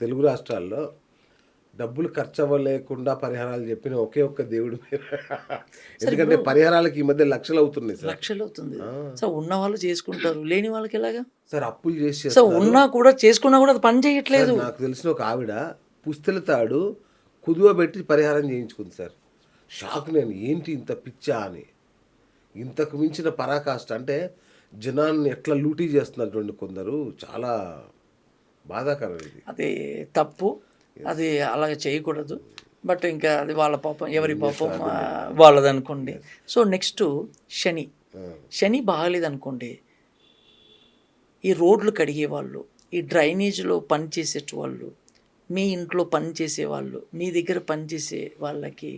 తెలుగు రాష్ట్రాల్లో డబ్బులు ఖర్చు అవ్వలేకుండా పరిహారాలు చెప్పిన ఒకే ఒక్క దేవుడు మీరు. ఎందుకంటే పరిహారాలకి ఈ మధ్య లక్షలు అవుతున్నాయి సార్. లక్షలు అవుతుంది. సో ఉన్న వాళ్ళు చేసుకుంటారు, లేని వాళ్ళకి ఎలాగా సార్ అప్పులు చేసి సో ఉన్నా కూడా చేసుకున్నా కూడా అది పని చేయట్లేదు. నాకు తెలిసిన ఒక ఆవిడ పుస్తెల తాడు కుదువ పెట్టి పరిహారం చేయించుకుంది సార్. షాక్ నేను, ఏంటి ఇంత పిచ్చా అని. ఇంతకు మించిన పరాకాష్ట అంటే జనాన్ని ఎట్లా లూటీ చేస్తున్నటువంటి కొందరు, చాలా బాధాకరం ఇది. అది తప్పు, అది అలాగ చేయకూడదు. బట్ ఇంకా అది వాళ్ళ పాపం, ఎవరి పాపం వాళ్ళది అనుకోండి. సో నెక్స్ట్ శని బాగాలేదనుకోండి, ఈ రోడ్లు కడిగే వాళ్ళు, ఈ డ్రైనేజ్లో పని చేసే వాళ్ళు, మీ ఇంట్లో పని చేసే వాళ్ళు, మీ దగ్గర పనిచేసే వాళ్ళకి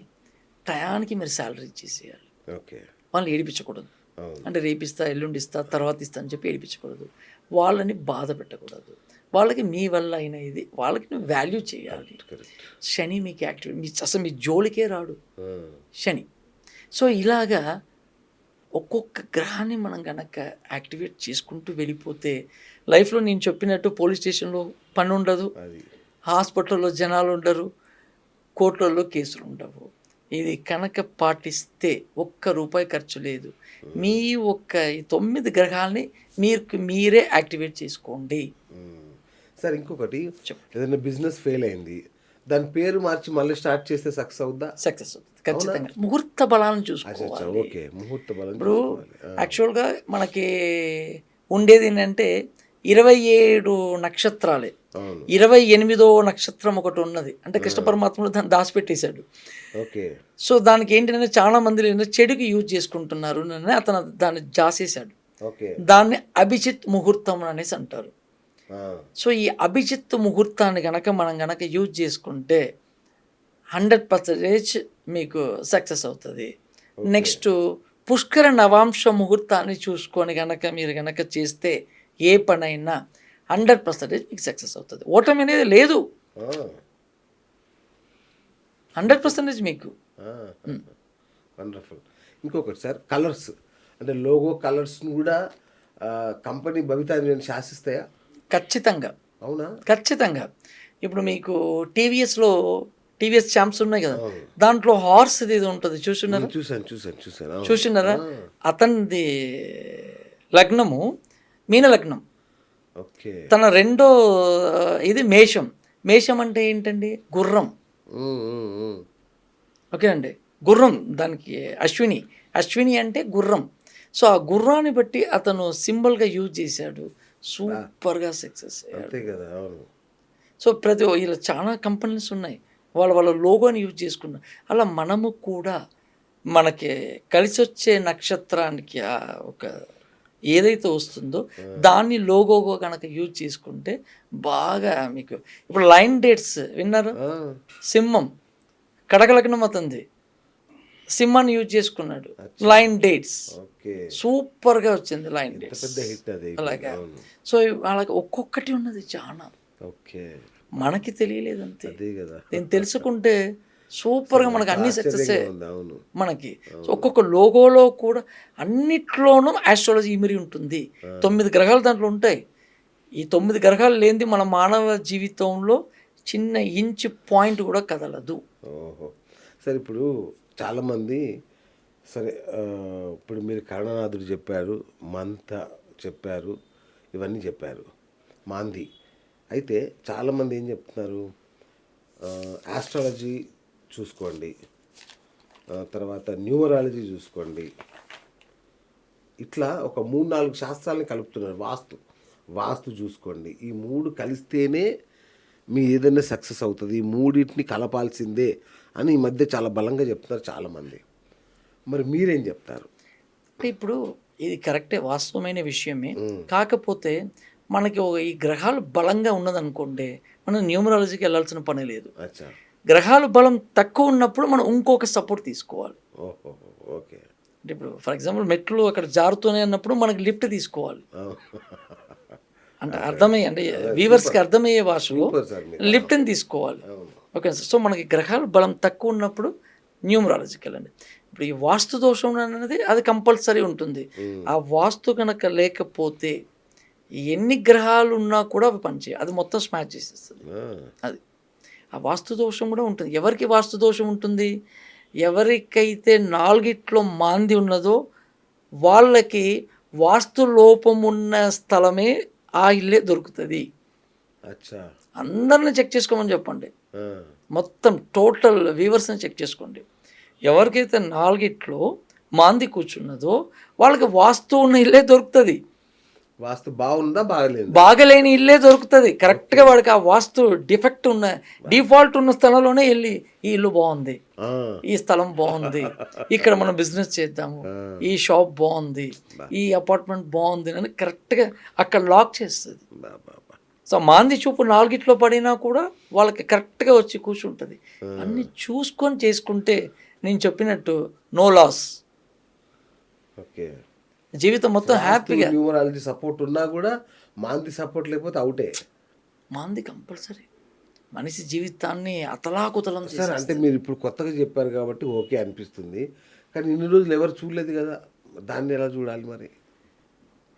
టయానికి మీరు శాలరీ ఇచ్చేసేయాలి. ఓకే, వాళ్ళని ఏడిపించకూడదు. అంటే రేపిస్తా, ఎల్లుండి ఇస్తా, తర్వాత ఇస్తా అని చెప్పి ఏడిపించకూడదు. వాళ్ళని బాధ పెట్టకూడదు. వాళ్ళకి మీ వల్ల అయిన ఇది వాళ్ళకి నువ్వు వాల్యూ చేయాలి. శని మీకు యాక్టివేట్, అసలు మీ జోలికే రాడు శని. సో ఇలాగా ఒక్కొక్క గ్రహాన్ని మనం కనుక యాక్టివేట్ చేసుకుంటూ వెళ్ళిపోతే లైఫ్లో నేను చెప్పినట్టు పోలీస్ స్టేషన్లో పని ఉండదు, హాస్పిటల్లో జనాలు ఉండరు, కోర్టులలో కేసులు ఉండవు. ఇది కనుక పాటిస్తే ₹1 ఖర్చు లేదు. మీ ఒక్క 9 గ్రహాలని మీరే యాక్టివేట్ చేసుకోండి. సార్ ఇంకొకటి, ఏదైనా బిజినెస్ ఫెయిల్ అయింది, దాని పేరు మార్చి మళ్ళీ స్టార్ట్ చేస్తే సక్సెస్ అవుద్దా? సక్సెస్ అవుతుంది ఖచ్చితంగా. ముహూర్త బలాలను చూసుకోవాలి. ఓకే, ముహూర్త బలం. ఇప్పుడు యాక్చువల్గా మనకి ఉండేది ఏంటంటే 27 నక్షత్రాలే. 28వ నక్షత్రం ఒకటి ఉన్నది, అంటే కృష్ణ పరమాత్ముడు దాన్ని దాచిపెట్టేశాడు. ఓకే. సో దానికి ఏంటంటే చాలా మంది చెడుకి యూజ్ చేసుకుంటున్నారు, అతను దాన్ని జాసేశాడు. దాన్ని అభిజిత్ ముహూర్తం అనేసి అంటారు. సో ఈ అభిజిత్ ముహూర్తాన్ని మనం గనక యూజ్ చేసుకుంటే 100% మీకు సక్సెస్ అవుతుంది. నెక్స్ట్ పుష్కర నవాంశ ముహూర్తాన్ని చూసుకొని మీరు గనక చేస్తే ఏ పనైనా 100% మీకు సక్సెస్ అవుతుంది. ఓటమి అనేది లేదు, 100% మీకు. వండర్ఫుల్. ఇంకొకటి సార్, కలర్స్ అంటే లోగో కలర్స్ను కూడా కంపెనీ భవితాన్ని శాసిస్తాయా? ఖచ్చితంగా. అవునా? ఖచ్చితంగా. ఇప్పుడు మీకు టీవీఎస్ ఛాంప్స్ ఉన్నాయి కదా, దాంట్లో హార్స్ ఇది ఉంటుంది, చూస్తున్నారా? అతనిది లగ్నము మీన లగ్నం. తన రెండో ఇది మేషం అంటే ఏంటండి? గుర్రం. ఓకే అండి, గుర్రం. దానికి అశ్విని అంటే గుర్రం. సో ఆ గుర్రాన్ని బట్టి అతను సింబల్గా యూజ్ చేశాడు, సూపర్గా సక్సెస్ అయ్యాడు. సో ఇలా చాలా కంపెనీస్ ఉన్నాయి, వాళ్ళ లోగోని యూజ్ చేసుకున్నారు. అలా మనము కూడా మనకి కలిసి వచ్చే నక్షత్రానికి ఒక ఏదైతే వస్తుందో దాన్ని లోగోగా కనుక యూజ్ చేసుకుంటే బాగా మీకు. ఇప్పుడు లైన్ డేట్స్ విన్నారు? సింహం, కడక లగ్నం అతనిది, సింహాన్ని యూజ్ చేసుకున్నాడు. లైన్ డేట్స్ సూపర్గా వచ్చింది, లైన్ డేట్స్ అలాగా. సో అలాగే ఒక్కొక్కటి ఉన్నది చాలా, మనకి తెలియలేదు అంతే. నేను తెలుసుకుంటే సూపర్గా మనకి అన్ని సక్సెస్ మనకి. ఒక్కొక్క లోగోలో కూడా అన్నిట్లోనూ ఆస్ట్రాలజీ ఇమిరి ఉంటుంది. 9 గ్రహాలు దాంట్లో ఉంటాయి. ఈ 9 గ్రహాలు లేనిది మన మానవ జీవితంలో చిన్న ఇంచ్ పాయింట్ కూడా కదలదు. సరే, ఇప్పుడు చాలామంది సరే, ఇప్పుడు మీరు కరుణానాథుడు చెప్పారు, మంత చెప్పారు, ఇవన్నీ చెప్పారు, మాంది. అయితే చాలామంది ఏం చెప్తున్నారు, ఆస్ట్రాలజీ చూసుకోండి, తర్వాత న్యూమరాలజీ చూసుకోండి, ఇట్లా ఒక 3-4 శాస్త్రాలని కలుపుతున్నారు. వాస్తు చూసుకోండి, ఈ 3 కలిస్తేనే మీ ఏదైనా సక్సెస్ అవుతుంది, ఈ 3టిని కలపాల్సిందే అని ఈ మధ్య చాలా బలంగా చెప్తున్నారు చాలామంది. మరి మీరేం చెప్తారు? ఇప్పుడు ఇది కరెక్టే, వాస్తవమైన విషయమే. కాకపోతే మనకి ఈ గ్రహాలు బలంగా ఉన్నదనుకోండి, మనం న్యూమరాలజీకి వెళ్ళాల్సిన పని లేదు. గ్రహాలు బలం తక్కువ ఉన్నప్పుడు మనం ఇంకొక సపోర్ట్ తీసుకోవాలి. ఓకే. అంటే ఇప్పుడు ఫర్ ఎగ్జాంపుల్ మెట్లు అక్కడ జారుతూనే అన్నప్పుడు మనకి లిఫ్ట్ తీసుకోవాలి. అంటే అంటే వీవర్స్కి అర్థమయ్యే భాషలో లిఫ్ట్ని తీసుకోవాలి. Okay sir. సో మనకి గ్రహాలు బలం తక్కువ ఉన్నప్పుడు న్యూమరాలజీకి వెళ్ళండి. ఇప్పుడు ఈ వాస్తు దోషం అనేది అది కంపల్సరీ ఉంటుంది. ఆ వాస్తు కనుక లేకపోతే ఎన్ని గ్రహాలు ఉన్నా కూడా అవి పనిచేయ, అది మొత్తం స్మాష్ చేసేస్తుంది. ఆ, అది ఆ వాస్తు దోషం కూడా ఉంటుంది. ఎవరికి వాస్తు దోషం ఉంటుంది? ఎవరికైతే నాలుగిట్లో మాంది ఉన్నదో వాళ్ళకి వాస్తు లోపం ఉన్న స్థలమే ఆ ఇల్లే దొరుకుతుంది. అచ్చా. అందరిని చెక్ చేసుకోమని చెప్పండి, ఆ, మొత్తం టోటల్ వ్యూవర్స్ని చెక్ చేసుకోండి. ఎవరికైతే నాలుగిట్లో మాంది కూర్చున్నదో వాళ్ళకి వాస్తు ఉన్న ఇల్లే దొరుకుతుంది. వాస్తు బాగుందా బాగలేదు? బాగలేని ఇల్లే దొరుకుతుంది. కరెక్ట్గా వాడికి ఆ వాస్తు డిఫెక్ట్ ఉన్న డిఫాల్ట్ ఉన్న స్థలంలోనే వెళ్ళి ఈ ఇల్లు బాగుంది, ఈ స్థలం బాగుంది, ఇక్కడ మనం బిజినెస్ చేద్దాము, ఈ షాప్ బాగుంది, ఈ అపార్ట్మెంట్ బాగుంది అని కరెక్ట్గా అక్కడ లాక్ చేస్తుంది. సో మాంది చూపు నాలుగిట్లో పడినా కూడా వాళ్ళకి కరెక్ట్గా వచ్చి కూర్చుంటుంది. అన్నీ చూసుకొని చేసుకుంటే నేను చెప్పినట్టు నో లాస్, ఓకే. జీవితం మొత్తం హ్యాపీగా. న్యూమరాలజీ సపోర్ట్ ఉన్నా కూడా మాంది సపోర్ట్ లేకపోతే అవుటే. మాంది కంపల్సరీ మనిషి జీవితాన్ని అతలాకుతలం సార్ చేసేస్తుంది. అంటే మీరు ఇప్పుడు కొత్తగా చెప్పారు కాబట్టి ఓకే అనిపిస్తుంది, కానీ ఇన్ని రోజులు ఎవరు చూడలేదు కదా, దాన్ని ఎలా చూడాలి మరి?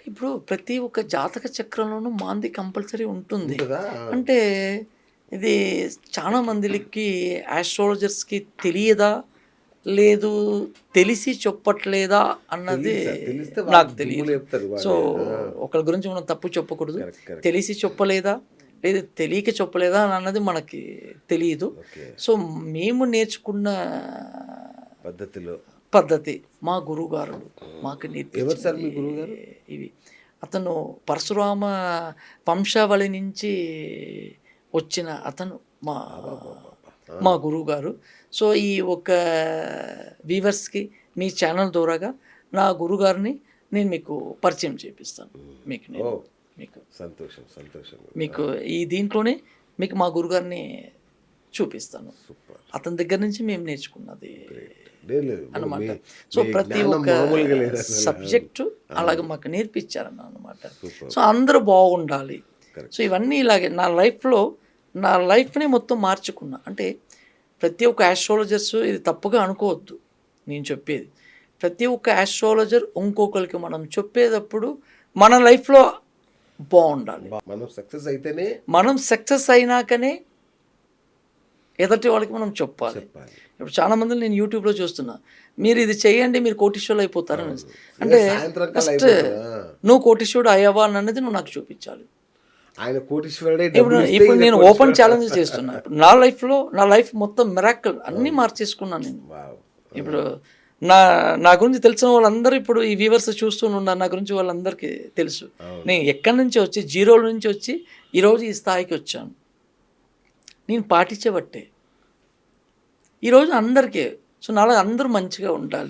ఇప్పుడు ప్రతి ఒక్క జాతక చక్రంలోనూ మాంది కంపల్సరీ ఉంటుంది. ఉంటుందా? అంటే ఇది చాలా మందికి ఆస్ట్రాలజర్స్కి తెలియదా, లేదు తెలిసి చెప్పట్లేదా అన్నది తెలిస్తే నాకు వాళ్ళు తెలియదు. చెప్తారు వాళ్ళు. సో ఒకరి గురించి మనం తప్పు చెప్పకూడదు. Correct, correct. తెలిసి చెప్పలేదా లేదు తెలియక చెప్పలేదా అని అన్నది మనకి తెలియదు. ఓకే. సో మేము నేర్చుకున్న పద్ధతిలో పద్ధతి మా గురువుగారు మాకు ఎవరు సార్ మీ నేర్పించింది గురువుగారు? ఇవి. అతను పరశురామ వంశావళి నుంచి వచ్చిన అతను మా గురువు గారు. సో ఈ ఒక వీవర్స్కి మీ ఛానల్ ద్వారాగా నా గురుగారిని నేను మీకు పరిచయం చేపిస్తాను. మీకు నేను ఓ, మీకు సంతోషం సంతోషం. మీకు ఈ దీంట్లోనే మీకు మా గురుగారిని చూపిస్తాను. సూపర్. అతని దగ్గర నుంచి మేము నేర్చుకున్నది లేదు అన్నమాట. మీ- సో మీ ప్రతి జ్ఞానం ఒక్క మామూలుగా లేదు అసలు. సబ్జెక్టు అలాగే మాకు నేర్పించారన్న అనమాట. సూపర్. సో అందరూ బాగుండాలి. Correct. సో ఇవన్నీ ఇలాగే నా లైఫ్ని మొత్తం మార్చుకున్నా. అంటే ప్రతి ఒక్క ఆస్ట్రాలజర్స్ ఇది తప్పుగా అనుకోవద్దు నేను చెప్పేది. ప్రతి ఒక్క ఆస్ట్రాలజర్ ఇంకొకరికి మనం చెప్పేటప్పుడు మన లైఫ్లో బాగుండాలి. మనం సక్సెస్ అయితేనే మనం సక్సెస్ అయినాకనే ఎదటి వాళ్ళకి మనం చెప్పాలి. చెప్పాలి. ఇప్పుడు చాలా మందిని నేను యూట్యూబ్లో చూస్తున్నా, మీరు ఇది చేయండి మీరు కోటీశ్వరులు అయిపోతారు అని. అంటే సాయంత్రం కల్లా ఫస్ట్ అయిపోతుందా? నువ్వు కోటీశ్వరుడు అయ్యావా అన్నది నువ్వు నాకు చూపించాలి. ఆయన కోటీశ్వరుడే. ఇప్పుడు నేను ఓపెన్ ఛాలెంజ్ చేస్తున్నా. ఇప్పుడు నా లైఫ్ మొత్తం మిరాకిల్ అన్నీ మార్చేసుకున్నాను నేను. ఇప్పుడు నా గురించి తెలిసిన వాళ్ళందరూ ఇప్పుడు ఈ వ్యూవర్స్ చూస్తూ ఉన్నారు. నా గురించి వాళ్ళందరికీ తెలుసు. నేను ఎక్కడి నుంచి వచ్చి జీరోల నుంచి వచ్చి ఈరోజు ఈ స్థాయికి వచ్చాను. నేను పాటించబట్టే ఈరోజు అందరికీ. సో నాలో అందరూ మంచిగా ఉండాలి.